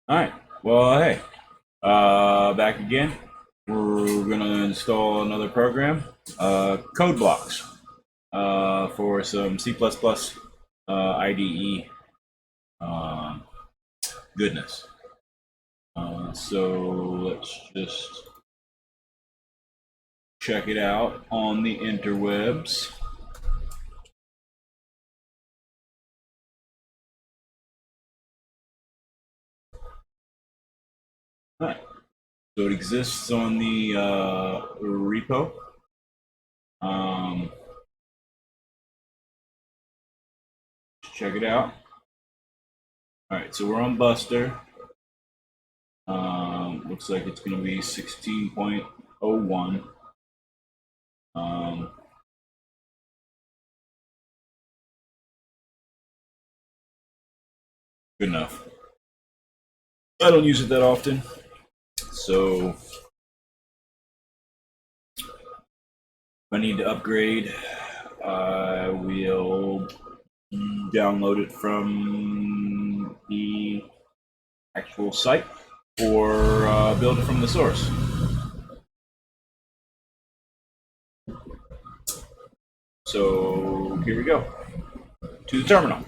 All right. Well, hey, back again. We're gonna install another program, codeblocks, for some C++ IDE goodness. So let's just check it out on the interwebs. All right. So it exists on the repo. Check it out. All right, so we're on Buster. Looks like it's going to be 16.01. Good enough. I don't use it that often, so if I need to upgrade, I will download it from the actual site or build it from the source. So here we go to the terminal.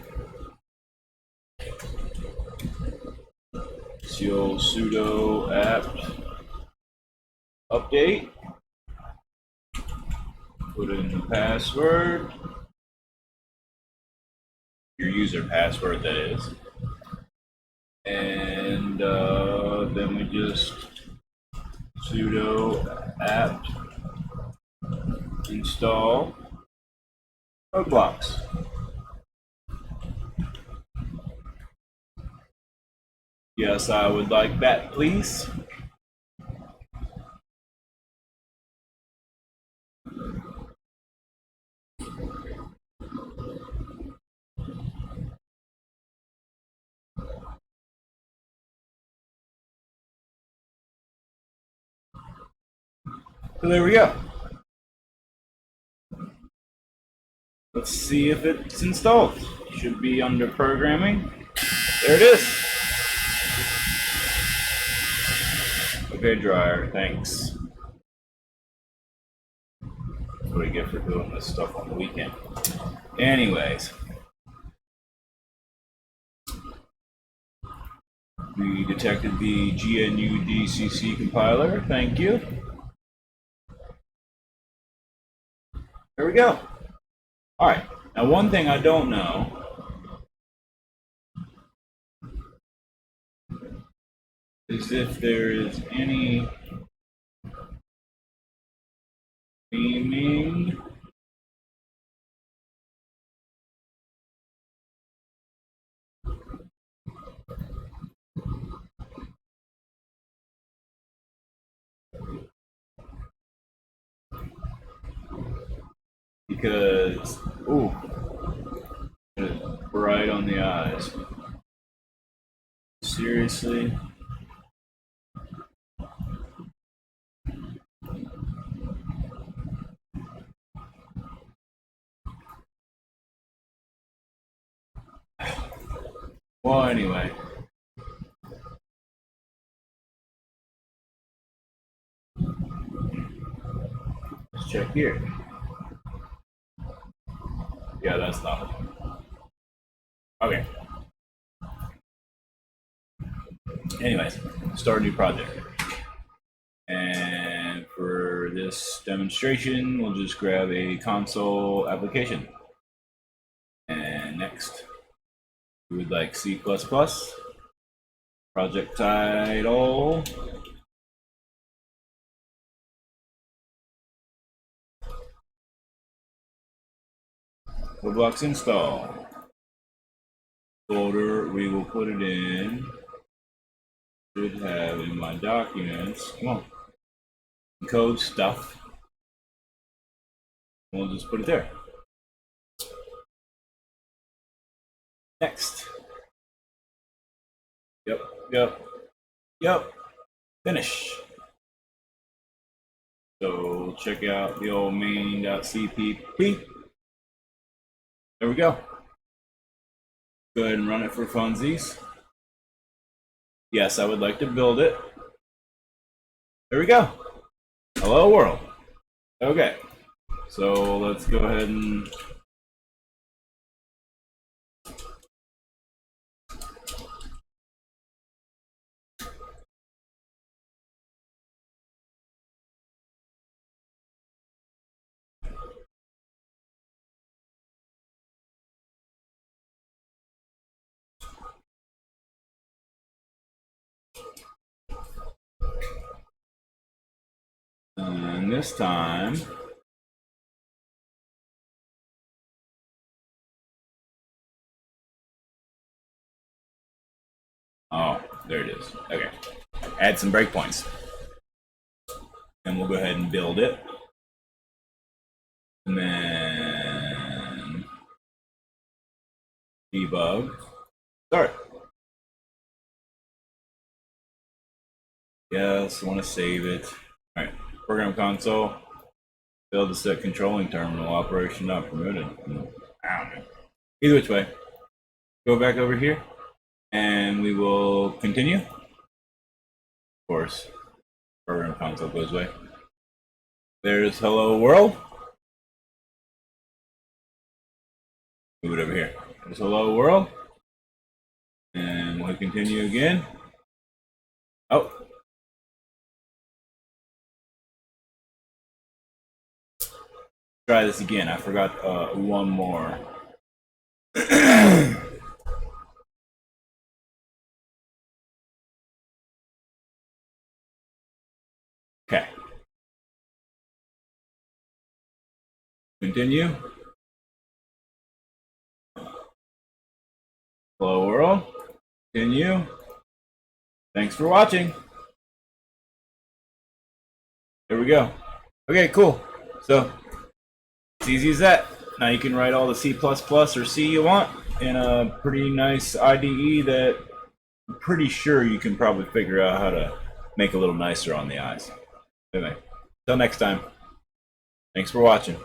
Seal sudo apt update. Put in the password, your user password, that is. And then we just sudo apt install codeblocks. Yes, I would like that, please. So there we go. Let's see if it's installed. Should be under programming. There it is. Okay, dryer, thanks. That's what I get for doing this stuff on the weekend. Anyways, we detected the GNU DCC compiler. Thank you. There we go. All right. Now, one thing I don't know is if there is any theming. Because, ooh, bright on the eyes. Seriously? Well, anyway. Let's check here. Yeah, that's not it. Okay. Anyways, start a new project. And for this demonstration, we'll just grab a console application. And next, we would like C++, project title, codeblocks install. Folder, we will put it in, should have in my documents, come on, code stuff. We'll just put it there. Next. Yep. Finish. So check out the old main.cpp. There we go. Go ahead and run it for funsies. Yes, I would like to build it. There we go. Hello world. Okay, so let's go ahead and this time oh, there it is. Okay, add some breakpoints, and we'll go ahead and build it, and then debug. Start. Yes, I want to save it. All right, program console. Failed to set controlling terminal operation not permitted. I don't know. Either which way, go back over here, and we will continue. Of course, program console goes away. There's hello world. Move it over here. There's hello world, and we'll continue again. Oh. Try this again. I forgot one more. Okay. Continue. Hello world. Continue. Thanks for watching. There we go. Okay, cool. So it's easy as that. Now you can write all the C++ or C you want in a pretty nice IDE that I'm pretty sure you can probably figure out how to make a little nicer on the eyes. Anyway, till next time. Thanks for watching.